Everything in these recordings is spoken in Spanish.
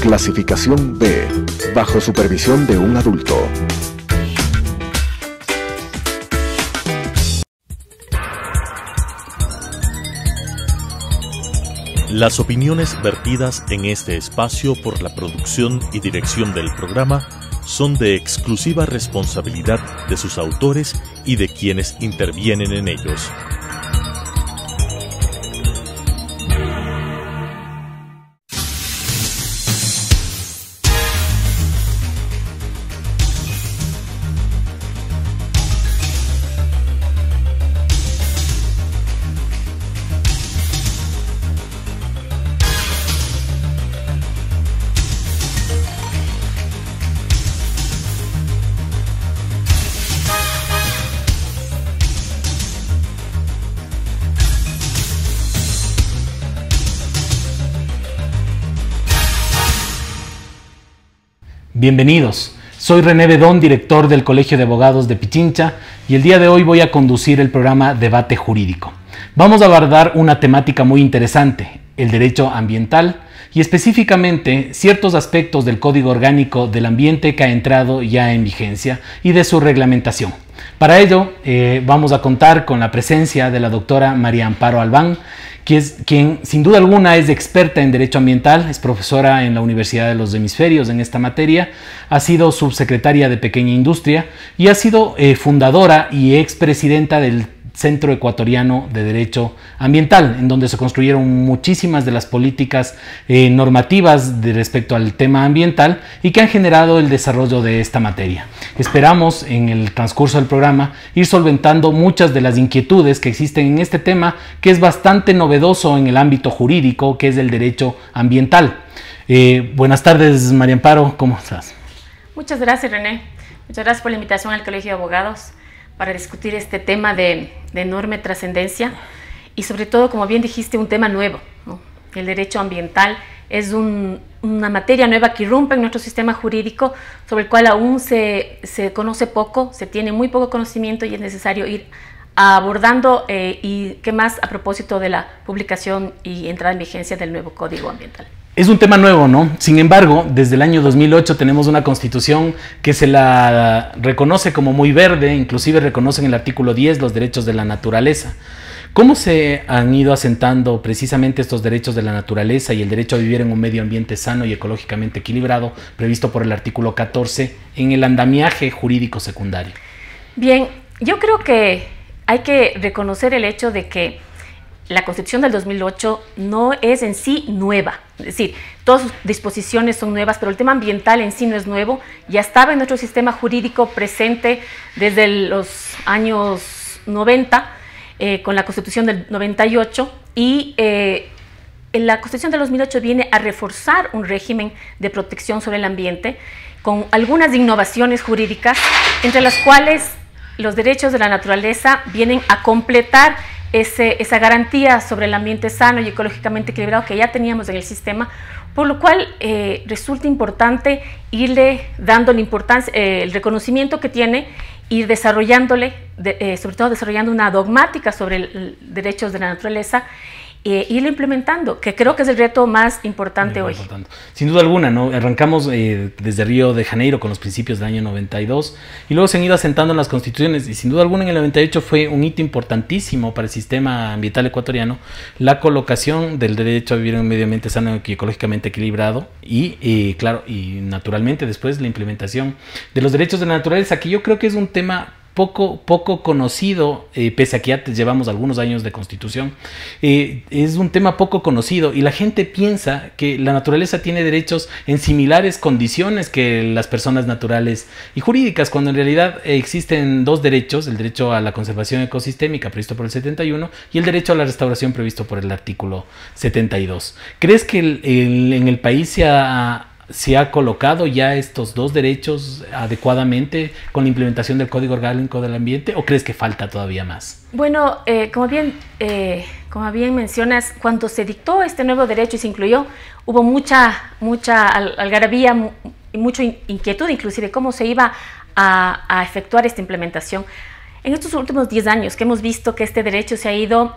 Clasificación B, bajo supervisión de un adulto. Las opiniones vertidas en este espacio por la producción y dirección del programa son de exclusiva responsabilidad de sus autores y de quienes intervienen en ellos. Bienvenidos, soy René Bedón, director del Colegio de Abogados de Pichincha, y el día de hoy voy a conducir el programa Debate Jurídico. Vamos a abordar una temática muy interesante, el derecho ambiental, y específicamente ciertos aspectos del Código Orgánico del Ambiente que ha entrado ya en vigencia y de su reglamentación. Para ello vamos a contar con la presencia de la doctora María Amparo Albán, quien sin duda alguna es experta en derecho ambiental, es profesora en la Universidad de los Hemisferios en esta materia, ha sido subsecretaria de Pequeña Industria y ha sido fundadora y expresidenta del Centro Ecuatoriano de Derecho Ambiental, en donde se construyeron muchísimas de las políticas normativas respecto al tema ambiental y que han generado el desarrollo de esta materia. Esperamos en el transcurso del programa ir solventando muchas de las inquietudes que existen en este tema, que es bastante novedoso en el ámbito jurídico, que es el derecho ambiental. Buenas tardes, María Amparo, ¿cómo estás? Muchas gracias, René. Muchas gracias por la invitación al Colegio de Abogados para discutir este tema de enorme trascendencia y sobre todo, como bien dijiste, un tema nuevo, ¿no? El derecho ambiental es una materia nueva que irrumpe en nuestro sistema jurídico, sobre el cual aún se conoce poco, se tiene muy poco conocimiento y es necesario ir abordando y qué más a propósito de la publicación y entrada en vigencia del nuevo Código Ambiental. Es un tema nuevo, ¿no? Sin embargo, desde el año 2008 tenemos una constitución que se la reconoce como muy verde, inclusive reconoce en el artículo 10 los derechos de la naturaleza. ¿Cómo se han ido asentando precisamente estos derechos de la naturaleza y el derecho a vivir en un medio ambiente sano y ecológicamente equilibrado, previsto por el artículo 14, en el andamiaje jurídico secundario? Bien, yo creo que hay que reconocer el hecho de que la Constitución del 2008 no es en sí nueva, es decir, todas sus disposiciones son nuevas, pero el tema ambiental en sí no es nuevo, ya estaba en nuestro sistema jurídico presente desde los años 90, con la Constitución del 98, y la Constitución del 2008 viene a reforzar un régimen de protección sobre el ambiente, con algunas innovaciones jurídicas, entre las cuales los derechos de la naturaleza vienen a completar esa garantía sobre el ambiente sano y ecológicamente equilibrado que ya teníamos en el sistema, por lo cual resulta importante irle dando la importancia, el reconocimiento que tiene, ir desarrollándole, sobre todo desarrollando una dogmática sobre el derechos de la naturaleza, irlo implementando, que creo que es el reto más importante hoy. Sin duda alguna, ¿no? Arrancamos desde Río de Janeiro con los principios del año 92 y luego se han ido asentando en las constituciones, y sin duda alguna en el 98 fue un hito importantísimo para el sistema ambiental ecuatoriano la colocación del derecho a vivir en un medio ambiente sano y ecológicamente equilibrado y claro, y naturalmente después la implementación de los derechos de la naturaleza, que yo creo que es un tema poco conocido, pese a que ya llevamos algunos años de constitución, es un tema poco conocido y la gente piensa que la naturaleza tiene derechos en similares condiciones que las personas naturales y jurídicas, cuando en realidad existen dos derechos: el derecho a la conservación ecosistémica previsto por el 71 y el derecho a la restauración previsto por el artículo 72. ¿Crees que en el país se ha colocado ya estos dos derechos adecuadamente con la implementación del Código Orgánico del Ambiente, o crees que falta todavía más? Bueno, como bien mencionas, cuando se dictó este nuevo derecho y se incluyó, hubo mucha algarabía y mucha inquietud, inclusive cómo se iba a efectuar esta implementación. en estos últimos 10 años que hemos visto que este derecho se ha ido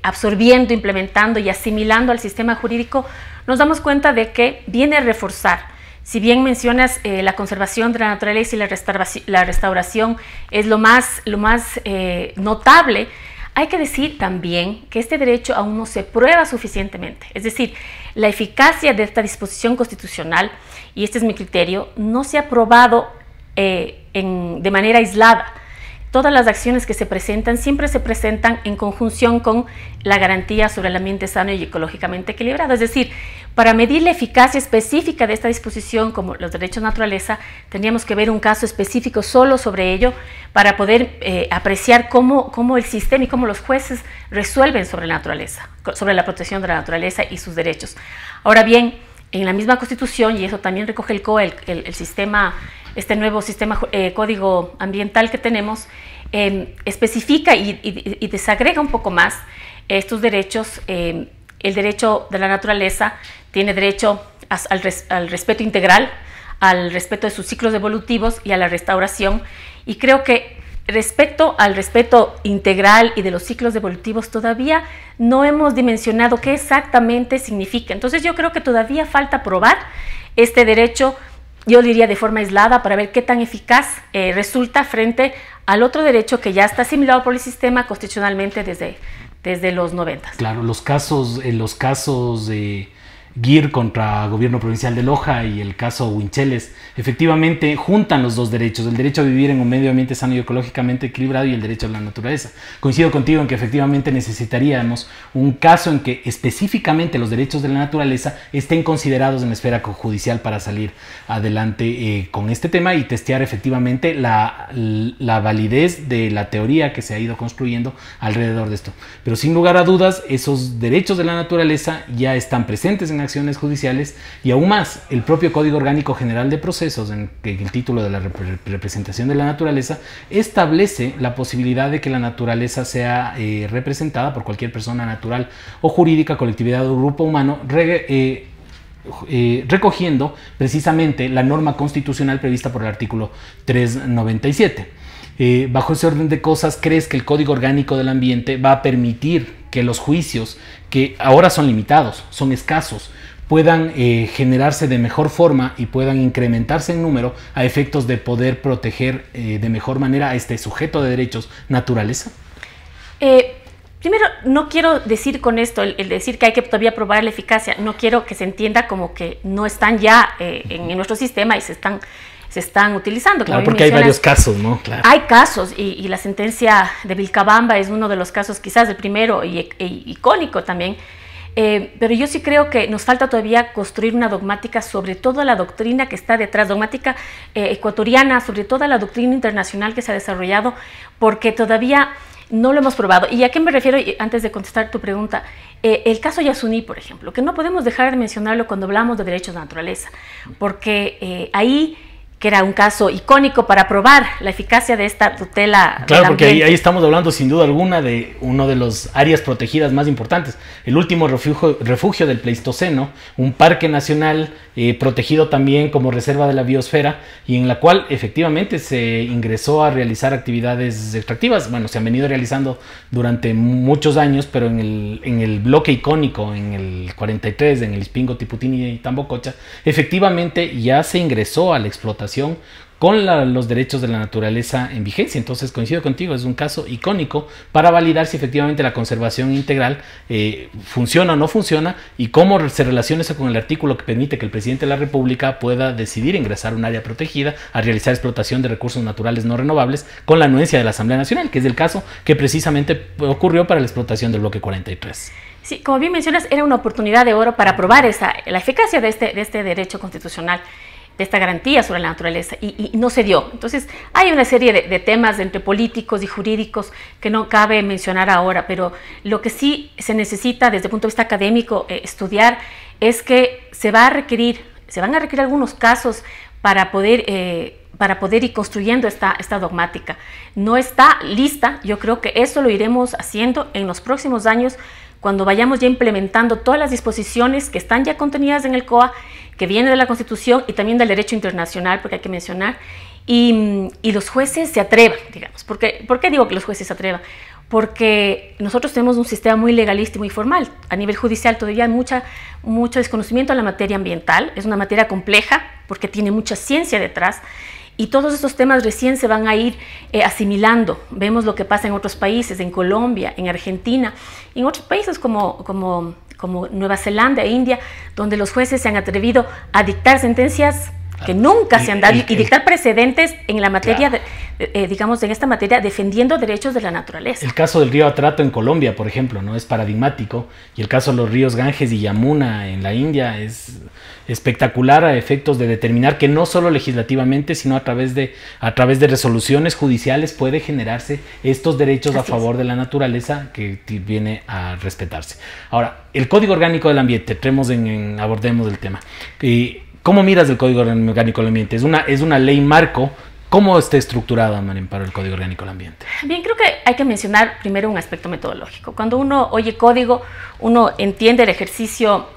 absorbiendo, implementando y asimilando al sistema jurídico, nos damos cuenta de que viene a reforzar. Si bien mencionas la conservación de la naturaleza y la restauración es lo más notable, hay que decir también que este derecho aún no se prueba suficientemente. Es decir, la eficacia de esta disposición constitucional, y este es mi criterio, no se ha probado de manera aislada. Todas las acciones que se presentan siempre se presentan en conjunción con la garantía sobre el ambiente sano y ecológicamente equilibrado. Es decir, para medir la eficacia específica de esta disposición, como los derechos de naturaleza, tendríamos que ver un caso específico solo sobre ello para poder apreciar cómo el sistema y cómo los jueces resuelven sobre la naturaleza, sobre la protección de la naturaleza y sus derechos. Ahora bien, en la misma Constitución, y eso también recoge el COA, el sistema, este nuevo sistema código ambiental que tenemos, especifica y desagrega un poco más estos derechos. El derecho de la naturaleza tiene derecho al respeto integral, al respeto de sus ciclos evolutivos y a la restauración, y creo que respecto al respeto integral y de los ciclos evolutivos todavía no hemos dimensionado qué exactamente significa. Entonces yo creo que todavía falta probar este derecho, yo diría de forma aislada, para ver qué tan eficaz resulta frente al otro derecho que ya está asimilado por el sistema constitucionalmente desde los 90. Claro, los casos de GIR contra Gobierno Provincial de Loja y el caso Huincheles efectivamente juntan los dos derechos, el derecho a vivir en un medio ambiente sano y ecológicamente equilibrado y el derecho a la naturaleza. Coincido contigo en que efectivamente necesitaríamos un caso en que específicamente los derechos de la naturaleza estén considerados en la esfera judicial para salir adelante con este tema y testear efectivamente la validez de la teoría que se ha ido construyendo alrededor de esto. Pero sin lugar a dudas, esos derechos de la naturaleza ya están presentes en acciones judiciales y aún más, el propio Código Orgánico General de Procesos, en el título de la representación de la naturaleza, establece la posibilidad de que la naturaleza sea representada por cualquier persona natural o jurídica, colectividad o grupo humano, recogiendo precisamente la norma constitucional prevista por el artículo 397. Bajo ese orden de cosas, ¿crees que el Código Orgánico del Ambiente va a permitir que los juicios, que ahora son limitados, son escasos, puedan generarse de mejor forma y puedan incrementarse en número a efectos de poder proteger de mejor manera a este sujeto de derechos, naturaleza? Primero, no quiero decir con esto, el decir que hay que todavía probar la eficacia, no quiero que se entienda como que no están ya en nuestro sistema y se están utilizando. Claro, porque hay varios casos, ¿no? Claro. Hay casos y la sentencia de Vilcabamba es uno de los casos, quizás el primero y icónico también, pero yo sí creo que nos falta todavía construir una dogmática sobre toda la doctrina que está detrás, dogmática ecuatoriana, sobre toda la doctrina internacional que se ha desarrollado, porque todavía no lo hemos probado. ¿Y a qué me refiero antes de contestar tu pregunta? El caso Yasuní, por ejemplo, que no podemos dejar de mencionarlo cuando hablamos de derechos de naturaleza, porque ahí, que era un caso icónico para probar la eficacia de esta tutela. Claro, porque ahí estamos hablando sin duda alguna de uno de las áreas protegidas más importantes, el último refugio del Pleistoceno, un parque nacional protegido también como reserva de la biosfera y en la cual efectivamente se ingresó a realizar actividades extractivas. Bueno, se han venido realizando durante muchos años, pero en el bloque icónico, en el 43, en el Ispingo, Tiputini y Tambococha, efectivamente ya se ingresó a la explotación con los derechos de la naturaleza en vigencia. Entonces coincido contigo, es un caso icónico para validar si efectivamente la conservación integral funciona o no funciona y cómo se relaciona eso con el artículo que permite que el presidente de la República pueda decidir ingresar a un área protegida a realizar explotación de recursos naturales no renovables con la anuencia de la Asamblea Nacional, que es el caso que precisamente ocurrió para la explotación del bloque 43. Sí, como bien mencionas, era una oportunidad de oro para probar la eficacia de este derecho constitucional, de esta garantía sobre la naturaleza, y no se dio. Entonces hay una serie de temas entre políticos y jurídicos que no cabe mencionar ahora, pero lo que sí se necesita desde el punto de vista académico estudiar es que se van a requerir algunos casos para poder ir construyendo esta dogmática. No está lista, yo creo que eso lo iremos haciendo en los próximos años, cuando vayamos ya implementando todas las disposiciones que están ya contenidas en el COA, que viene de la Constitución y también del derecho internacional, porque hay que mencionar, y los jueces se atrevan, digamos. ¿Por qué digo que los jueces se atrevan? Porque nosotros tenemos un sistema muy legalista y muy formal. A nivel judicial todavía hay mucho desconocimiento en la materia ambiental. Es una materia compleja porque tiene mucha ciencia detrás. Y todos estos temas recién se van a ir asimilando. Vemos lo que pasa en otros países, en Colombia, en Argentina, y en otros países como Nueva Zelanda e India, donde los jueces se han atrevido a dictar sentencias que nunca se han dado y dictar precedentes en la materia, claro, digamos, en esta materia, defendiendo derechos de la naturaleza. El caso del río Atrato en Colombia, por ejemplo, ¿no? Es paradigmático, y el caso de los ríos Ganges y Yamuna en la India es espectacular a efectos de determinar que no solo legislativamente, sino a través de resoluciones judiciales puede generarse estos derechos a favor de la naturaleza que viene a respetarse. Ahora, el Código Orgánico del Ambiente, abordemos el tema. ¿Cómo miras el Código Orgánico del Ambiente? Es una ley marco. ¿Cómo está estructurada, María Amparo, el Código Orgánico del Ambiente? Bien, creo que hay que mencionar primero un aspecto metodológico. Cuando uno oye código, uno entiende el ejercicio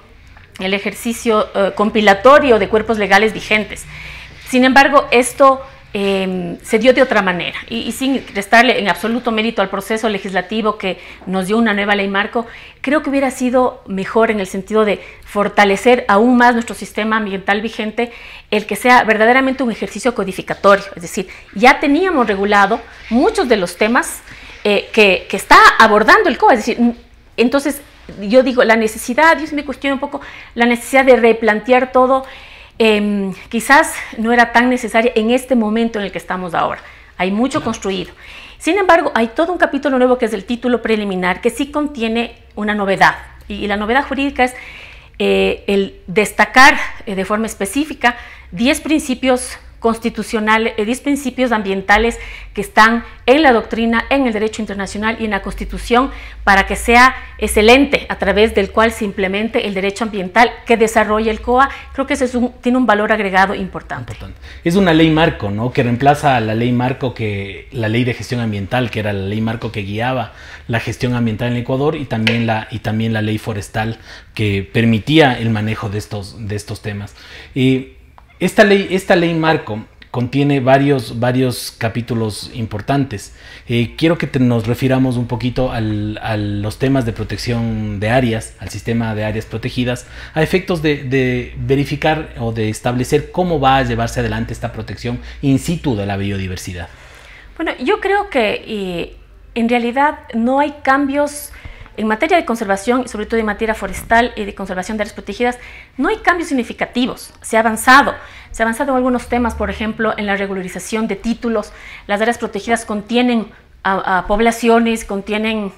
compilatorio de cuerpos legales vigentes. Sin embargo, esto se dio de otra manera y sin restarle en absoluto mérito al proceso legislativo que nos dio una nueva ley marco, creo que hubiera sido mejor en el sentido de fortalecer aún más nuestro sistema ambiental vigente, el que sea verdaderamente un ejercicio codificatorio. Es decir, ya teníamos regulado muchos de los temas que está abordando el COA. Es decir, entonces yo digo, yo me cuestiono un poco la necesidad de replantear todo. Quizás no era tan necesaria en este momento en el que estamos ahora. Hay mucho construido. Sin embargo, hay todo un capítulo nuevo que es el título preliminar, que sí contiene una novedad. Y la novedad jurídica es el destacar de forma específica 10 principios constitucionales, 10 principios ambientales que están en la doctrina, en el derecho internacional y en la Constitución, para que sea excelente a través del cual se implemente el derecho ambiental que desarrolla el COA. Creo que ese tiene un valor agregado importante. Es una ley marco, ¿no? Que reemplaza a la ley marco, la ley de gestión ambiental, que era la ley marco que guiaba la gestión ambiental en el Ecuador, y también la ley forestal que permitía el manejo de estos temas. Esta ley marco contiene varios capítulos importantes. Quiero que nos refiramos un poquito a los temas de protección de áreas, al sistema de áreas protegidas, a efectos de verificar o de establecer cómo va a llevarse adelante esta protección in situ de la biodiversidad. Bueno, yo creo que en realidad no hay cambios en materia de conservación, y sobre todo en materia forestal y de conservación de áreas protegidas. No hay cambios significativos. Se ha avanzado en algunos temas, por ejemplo, en la regularización de títulos. Las áreas protegidas contienen a poblaciones, contienen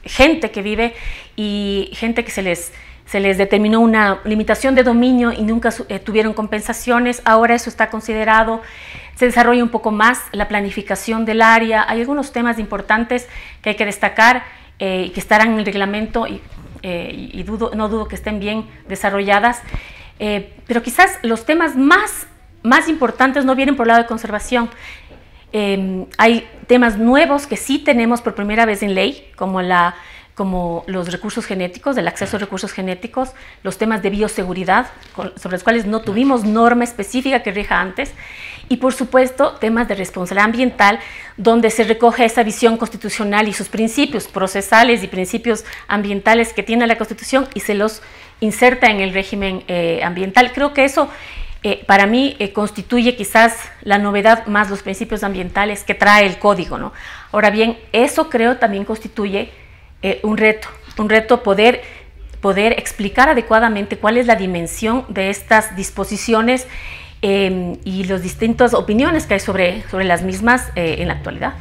gente que vive y gente que se les determinó una limitación de dominio y nunca tuvieron compensaciones. Ahora eso está considerado. Se desarrolla un poco más la planificación del área. Hay algunos temas importantes que hay que destacar y que estarán en el reglamento y no dudo que estén bien desarrolladas. Pero quizás los temas más importantes no vienen por el lado de conservación. Hay temas nuevos que sí tenemos por primera vez en ley, como los recursos genéticos, el acceso a recursos genéticos, los temas de bioseguridad, sobre los cuales no tuvimos norma específica que rija antes, y por supuesto temas de responsabilidad ambiental, donde se recoge esa visión constitucional y sus principios procesales y principios ambientales que tiene la Constitución y se los inserta en el régimen ambiental. Creo que eso para mí constituye quizás la novedad, más los principios ambientales que trae el código, ¿no? Ahora bien, eso creo también constituye un reto poder explicar adecuadamente cuál es la dimensión de estas disposiciones y las distintas opiniones que hay sobre las mismas en la actualidad.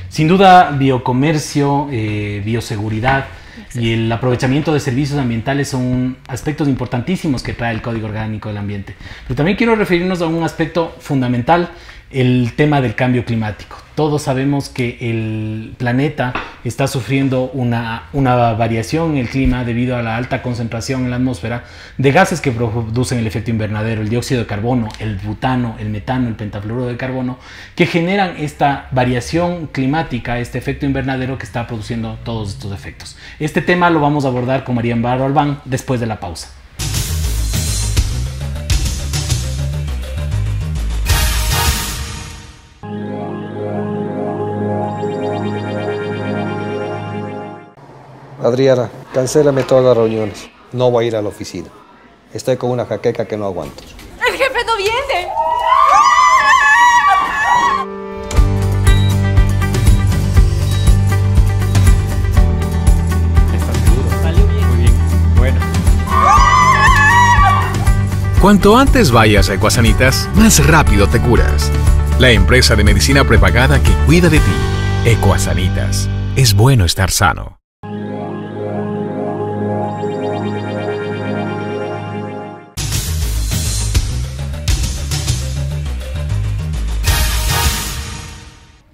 Sin duda, biocomercio, bioseguridad y el aprovechamiento de servicios ambientales son aspectos importantísimos que trae el Código Orgánico del Ambiente. Pero también quiero referirnos a un aspecto fundamental, el tema del cambio climático. Todos sabemos que el planeta está sufriendo una variación en el clima debido a la alta concentración en la atmósfera de gases que producen el efecto invernadero, el dióxido de carbono, el butano, el metano, el pentafluoruro de carbono, que generan esta variación climática, este efecto invernadero que está produciendo todos estos efectos. Este tema lo vamos a abordar con María Amparo Albán después de la pausa. Adriana, cancélame todas las reuniones. No voy a ir a la oficina. Estoy con una jaqueca que no aguanto. ¡El jefe no viene! ¿Estás seguro? Salió bien. Muy bien. Bueno. Cuanto antes vayas a Ecuasanitas, más rápido te curas. La empresa de medicina prepagada que cuida de ti. Ecuasanitas. Es bueno estar sano.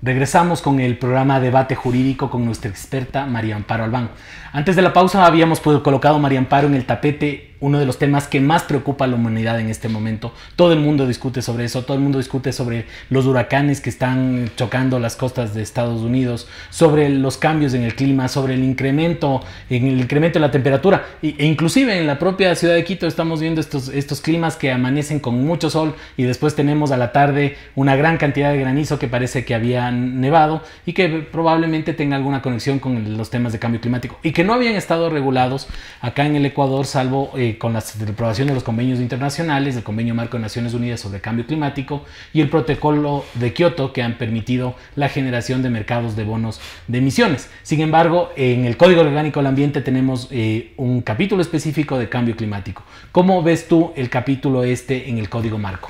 Regresamos con el programa Debate Jurídico con nuestra experta María Amparo Albán. Antes de la pausa habíamos colocado a María Amparo en el tapete uno de los temas que más preocupa a la humanidad en este momento. Todo el mundo discute sobre eso, todo el mundo discute sobre los huracanes que están chocando las costas de Estados Unidos, sobre los cambios en el clima, sobre el incremento de la temperatura e inclusive en la propia ciudad de Quito estamos viendo estos climas que amanecen con mucho sol y después tenemos a la tarde una gran cantidad de granizo que parece que había nevado y que probablemente tenga alguna conexión con los temas de cambio climático y que no habían estado regulados acá en el Ecuador salvo con la aprobación de los convenios internacionales, el Convenio Marco de Naciones Unidas sobre Cambio Climático y el Protocolo de Kioto que han permitido la generación de mercados de bonos de emisiones. Sin embargo, en el Código Orgánico del Ambiente tenemos un capítulo específico de cambio climático. ¿Cómo ves tú el capítulo en el Código Marco?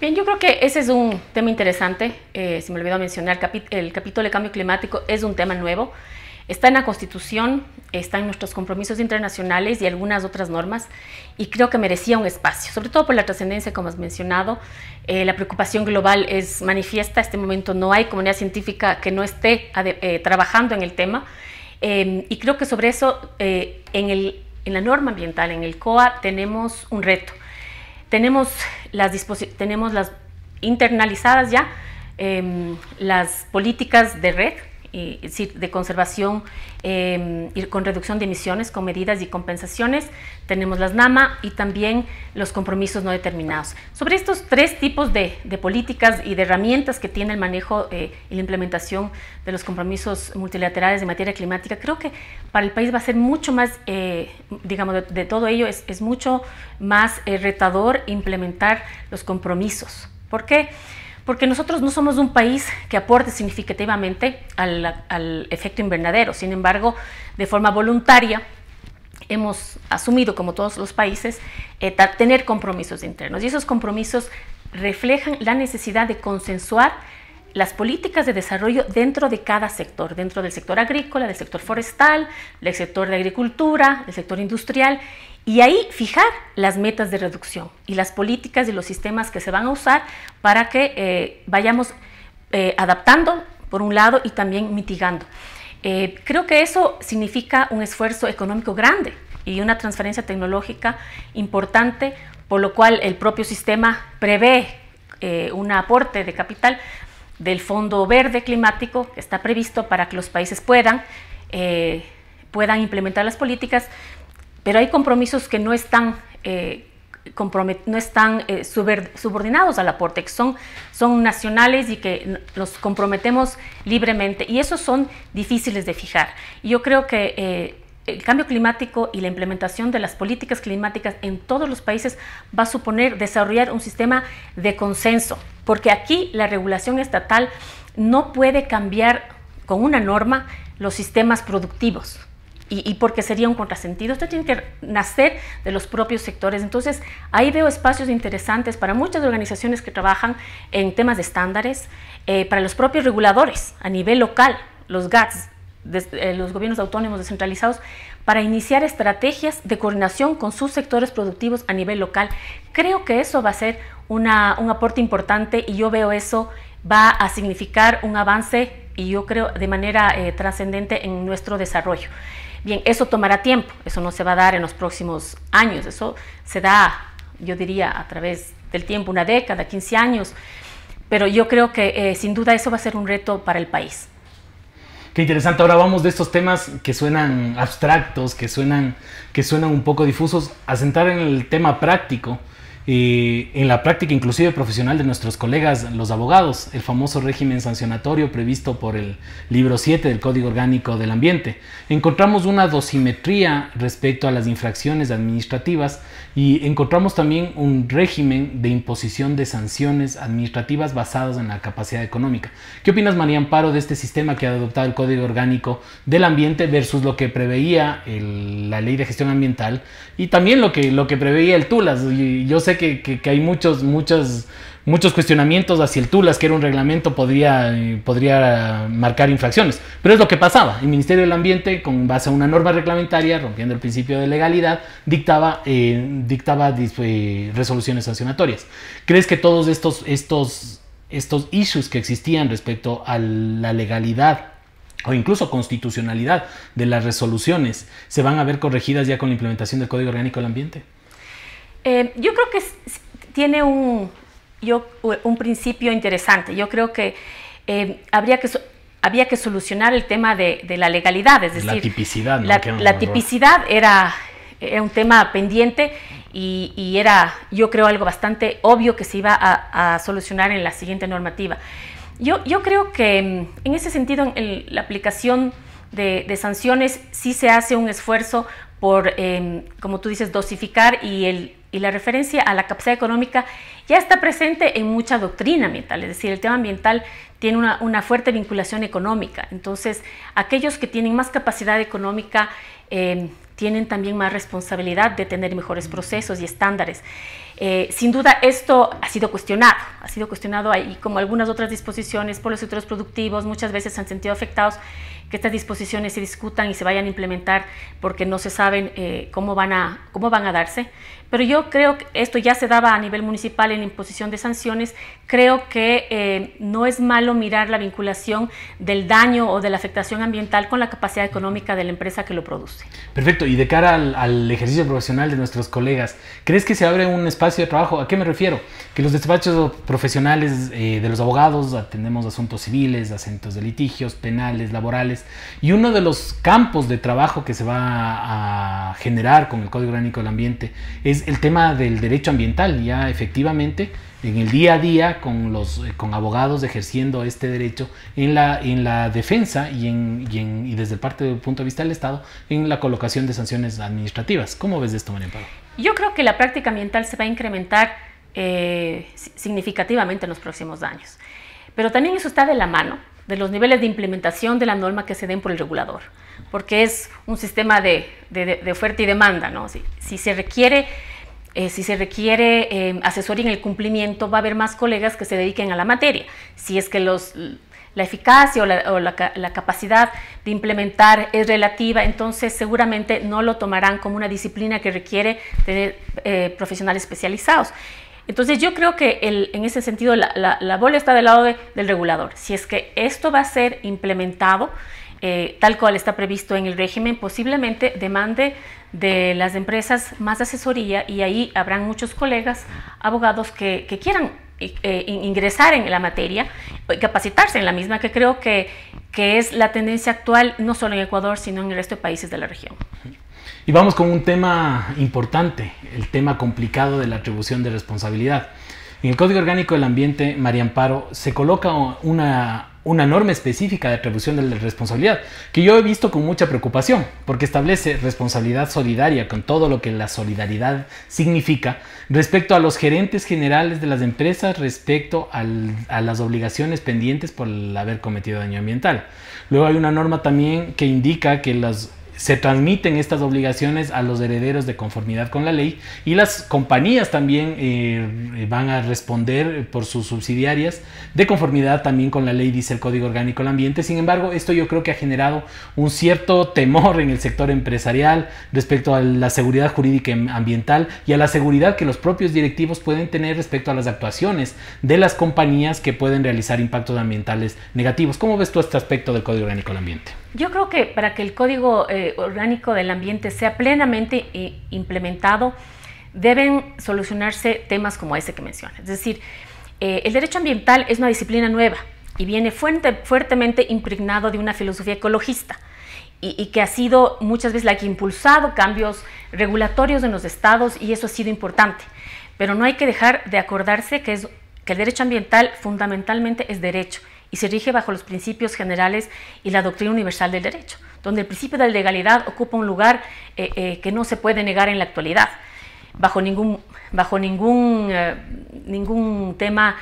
Bien, yo creo que ese es un tema interesante. Se me olvidó mencionar, el capítulo de cambio climático es un tema nuevo. Está en la Constitución, está en nuestros compromisos internacionales y algunas otras normas, y creo que merecía un espacio, sobre todo por la trascendencia, como has mencionado. La preocupación global es manifiesta. En este momento no hay comunidad científica que no esté trabajando en el tema, y creo que sobre eso, en la norma ambiental, en el COA, tenemos un reto. Tenemos las internalizadas ya las políticas de red, es decir, de conservación y con reducción de emisiones, con medidas y compensaciones. Tenemos las NAMA y también los compromisos no determinados. Sobre estos tres tipos de políticas y de herramientas que tiene el manejo y la implementación de los compromisos multilaterales de materia climática, creo que para el país va a ser mucho más, digamos, de todo ello es mucho más retador implementar los compromisos. ¿Por qué? Porque nosotros no somos un país que aporte significativamente al efecto invernadero. Sin embargo, de forma voluntaria, hemos asumido, como todos los países, tener compromisos internos. Y esos compromisos reflejan la necesidad de consensuar las políticas de desarrollo dentro de cada sector, dentro del sector agrícola, del sector forestal, del sector de agricultura, del sector industrial, y ahí fijar las metas de reducción y las políticas y los sistemas que se van a usar para que vayamos adaptando, por un lado, y también mitigando. Creo que eso significa un esfuerzo económico grande y una transferencia tecnológica importante, por lo cual el propio sistema prevé un aporte de capital del Fondo Verde Climático que está previsto para que los países puedan implementar las políticas, pero hay compromisos que no están subordinados al aporte, que son nacionales y que los comprometemos libremente, y esos son difíciles de fijar. Y yo creo que el cambio climático y la implementación de las políticas climáticas en todos los países va a suponer desarrollar un sistema de consenso, porque aquí la regulación estatal no puede cambiar con una norma los sistemas productivos. Y porque sería un contrasentido. Esto tiene que nacer de los propios sectores. Entonces, ahí veo espacios interesantes para muchas organizaciones que trabajan en temas de estándares, para los propios reguladores a nivel local, los GATS, los gobiernos autónomos descentralizados, para iniciar estrategias de coordinación con sus sectores productivos a nivel local. Creo que eso va a ser un aporte importante, y yo veo eso va a significar un avance, y yo creo de manera trascendente en nuestro desarrollo. Bien, eso tomará tiempo, eso no se va a dar en los próximos años, eso se da, yo diría, a través del tiempo, una década, 15 años, pero yo creo que sin duda eso va a ser un reto para el país. Qué interesante. Ahora vamos de estos temas que suenan abstractos, que suenan un poco difusos, a centrar en el tema práctico. en la práctica inclusive profesional de nuestros colegas, los abogados, el famoso régimen sancionatorio previsto por el libro 7 del Código Orgánico del Ambiente. Encontramos una dosimetría respecto a las infracciones administrativas y encontramos también un régimen de imposición de sanciones administrativas basadas en la capacidad económica. ¿Qué opinas, María Amparo, de este sistema que ha adoptado el Código Orgánico del Ambiente versus lo que preveía la Ley de Gestión Ambiental y también lo que preveía el TULAS? Y yo sé que hay muchos cuestionamientos hacia el TULAS, que era un reglamento, podría marcar infracciones, pero es lo que pasaba. El Ministerio del Ambiente, con base a una norma reglamentaria, rompiendo el principio de legalidad, dictaba resoluciones sancionatorias. ¿Crees que todos estos issues que existían respecto a la legalidad o incluso constitucionalidad de las resoluciones se van a ver corregidas ya con la implementación del Código Orgánico del Ambiente? Yo creo que tiene un principio interesante. Yo creo que había que solucionar el tema de la legalidad, es decir, la tipicidad, ¿no? La tipicidad era un tema pendiente y era, yo creo, algo bastante obvio que se iba a solucionar en la siguiente normativa. Yo creo que en ese sentido, en la aplicación de sanciones, sí se hace un esfuerzo por, como tú dices, dosificar y la referencia a la capacidad económica ya está presente en mucha doctrina ambiental, es decir, el tema ambiental tiene una fuerte vinculación económica. Entonces, aquellos que tienen más capacidad económica tienen también más responsabilidad de tener mejores procesos y estándares. Sin duda, esto ha sido cuestionado ahí, como algunas otras disposiciones por los sectores productivos. Muchas veces se han sentido afectados que estas disposiciones se discutan y se vayan a implementar porque no se saben cómo van a darse. Pero yo creo que esto ya se daba a nivel municipal en la imposición de sanciones. Creo que no es malo mirar la vinculación del daño o de la afectación ambiental con la capacidad económica de la empresa que lo produce. Perfecto. Y de cara al ejercicio profesional de nuestros colegas, ¿crees que se abre un espacio de trabajo? ¿A qué me refiero? Que los despachos profesionales de los abogados atendemos asuntos civiles, asuntos de litigios, penales, laborales, y uno de los campos de trabajo que se va a generar con el Código Orgánico del Ambiente es el tema del derecho ambiental. Ya efectivamente en el día a día con abogados ejerciendo este derecho en la defensa y desde el punto de vista del Estado en la colocación de sanciones administrativas. ¿Cómo ves esto, María Amparo? Yo creo que la práctica ambiental se va a incrementar significativamente en los próximos años, pero también eso está de la mano de los niveles de implementación de la norma que se den por el regulador, porque es un sistema de oferta y demanda, ¿no? Si se requiere asesoría en el cumplimiento, va a haber más colegas que se dediquen a la materia. Si es que la eficacia o la capacidad de implementar es relativa, entonces seguramente no lo tomarán como una disciplina que requiere tener profesionales especializados. Entonces yo creo que en ese sentido la bola está del lado del regulador. Si es que esto va a ser implementado tal cual está previsto en el régimen, posiblemente demande de las empresas más asesoría y ahí habrán muchos colegas abogados que quieran ingresar en la materia y capacitarse en la misma, que creo que es la tendencia actual no solo en Ecuador sino en el resto de países de la región. Y vamos con un tema importante, el tema complicado de la atribución de responsabilidad. En el Código Orgánico del Ambiente, María Amparo, se coloca una norma específica de atribución de la responsabilidad, que yo he visto con mucha preocupación, porque establece responsabilidad solidaria, con todo lo que la solidaridad significa, respecto a los gerentes generales de las empresas, respecto a las obligaciones pendientes por el haber cometido daño ambiental. Luego hay una norma también que indica que se transmiten estas obligaciones a los herederos de conformidad con la ley y las compañías también van a responder por sus subsidiarias de conformidad también con la ley, dice el Código Orgánico del Ambiente. Sin embargo, esto yo creo que ha generado un cierto temor en el sector empresarial respecto a la seguridad jurídica ambiental y a la seguridad que los propios directivos pueden tener respecto a las actuaciones de las compañías que pueden realizar impactos ambientales negativos. ¿Cómo ves tú este aspecto del Código Orgánico del Ambiente? Yo creo que para que el Código Orgánico del Ambiente sea plenamente implementado, deben solucionarse temas como ese que mencionas. Es decir, el derecho ambiental es una disciplina nueva y viene fuertemente impregnado de una filosofía ecologista y que ha sido muchas veces la que ha impulsado cambios regulatorios en los estados, y eso ha sido importante. pero no hay que dejar de acordarse que el derecho ambiental fundamentalmente es derecho y se rige bajo los principios generales y la doctrina universal del derecho, donde el principio de la legalidad ocupa un lugar que no se puede negar en la actualidad, bajo ningún tema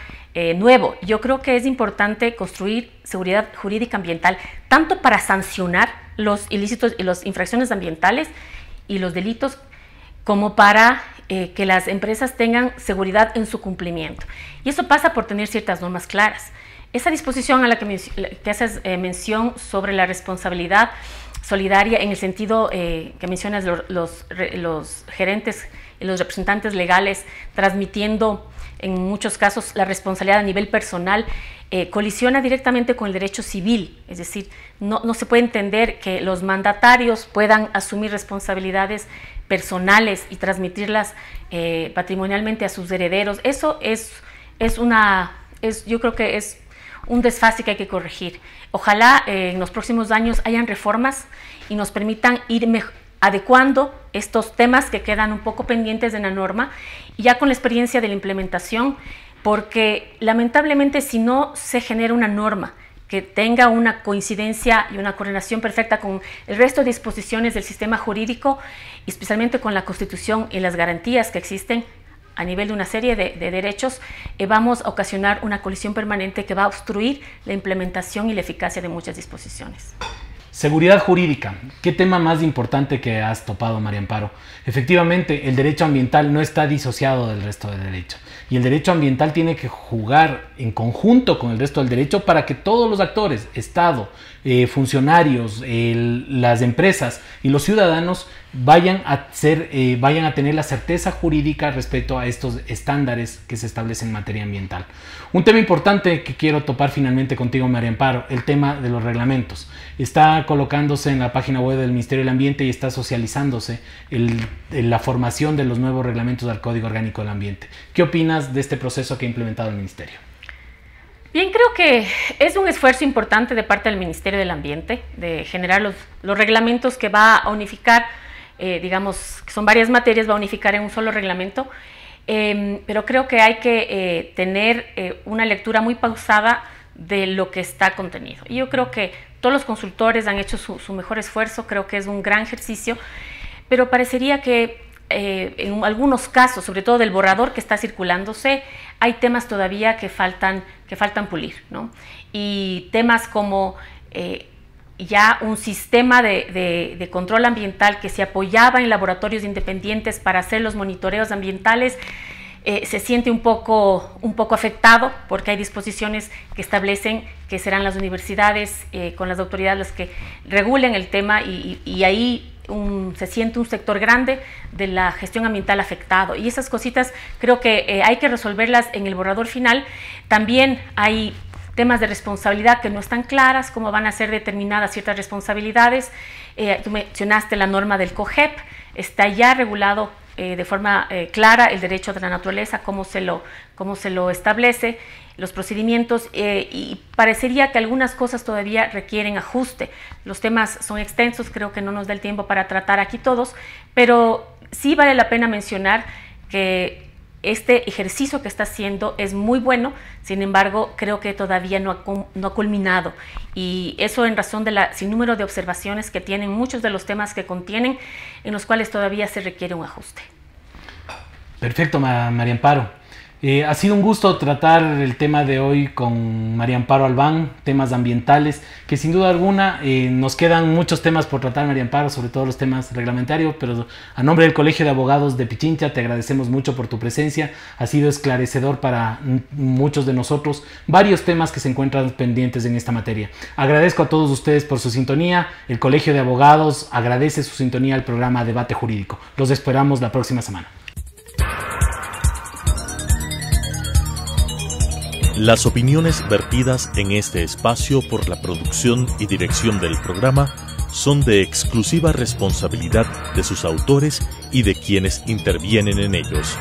nuevo. Yo creo que es importante construir seguridad jurídica ambiental, tanto para sancionar los ilícitos y las infracciones ambientales y los delitos, como para que las empresas tengan seguridad en su cumplimiento. Y eso pasa por tener ciertas normas claras. Esa disposición a la que haces mención sobre la responsabilidad solidaria, en el sentido que mencionas los gerentes y los representantes legales transmitiendo en muchos casos la responsabilidad a nivel personal, colisiona directamente con el derecho civil. Es decir, no se puede entender que los mandatarios puedan asumir responsabilidades personales y transmitirlas patrimonialmente a sus herederos. Eso yo creo que es un desfase que hay que corregir. Ojalá en los próximos años hayan reformas y nos permitan ir adecuando estos temas que quedan un poco pendientes de la norma, y ya con la experiencia de la implementación, porque lamentablemente si no se genera una norma que tenga una coincidencia y una coordinación perfecta con el resto de disposiciones del sistema jurídico, especialmente con la Constitución y las garantías que existen a nivel de una serie de derechos, vamos a ocasionar una colisión permanente que va a obstruir la implementación y la eficacia de muchas disposiciones. Seguridad jurídica. ¿Qué tema más importante que has topado, María Amparo? Efectivamente, el derecho ambiental no está disociado del resto del derecho. Y el derecho ambiental tiene que jugar en conjunto con el resto del derecho para que todos los actores, Estado, funcionarios, las empresas y los ciudadanos vayan a tener la certeza jurídica respecto a estos estándares que se establecen en materia ambiental. Un tema importante que quiero topar finalmente contigo, María Amparo, el tema de los reglamentos. Está colocándose en la página web del Ministerio del Ambiente y está socializándose la formación de los nuevos reglamentos del Código Orgánico del Ambiente. ¿Qué opinas de este proceso que ha implementado el Ministerio? Bien, creo que es un esfuerzo importante de parte del Ministerio del Ambiente de generar los reglamentos que va a unificar, digamos, que son varias materias, va a unificar en un solo reglamento, pero creo que hay que tener una lectura muy pausada de lo que está contenido. Y yo creo que todos los consultores han hecho su mejor esfuerzo, creo que es un gran ejercicio, pero parecería que en algunos casos, sobre todo del borrador que está circulándose, hay temas todavía que faltan pulir, ¿no? Y temas como ya un sistema de control ambiental que se apoyaba en laboratorios independientes para hacer los monitoreos ambientales, se siente un poco afectado, porque hay disposiciones que establecen que serán las universidades con las autoridades las que regulen el tema, y ahí se siente un sector grande de la gestión ambiental afectado, y esas cositas creo que hay que resolverlas en el borrador final. También hay temas de responsabilidad que no están claras, cómo van a ser determinadas ciertas responsabilidades. Tú mencionaste la norma del COGEP, está ya regulado de forma clara el derecho de la naturaleza, cómo se lo establece, los procedimientos, y parecería que algunas cosas todavía requieren ajuste. Los temas son extensos, creo que no nos da el tiempo para tratar aquí todos, pero sí vale la pena mencionar que este ejercicio que está haciendo es muy bueno. Sin embargo, creo que todavía no ha culminado, y eso en razón de la sinnúmero de observaciones que tienen muchos de los temas que contienen, en los cuales todavía se requiere un ajuste. Perfecto, María Amparo. Ha sido un gusto tratar el tema de hoy con María Amparo Albán, temas ambientales, que sin duda alguna nos quedan muchos temas por tratar, María Amparo, sobre todo los temas reglamentarios, pero a nombre del Colegio de Abogados de Pichincha te agradecemos mucho por tu presencia. Ha sido esclarecedor para muchos de nosotros varios temas que se encuentran pendientes en esta materia. Agradezco a todos ustedes por su sintonía. El Colegio de Abogados agradece su sintonía al programa Debate Jurídico. Los esperamos la próxima semana. Las opiniones vertidas en este espacio por la producción y dirección del programa son de exclusiva responsabilidad de sus autores y de quienes intervienen en ellos.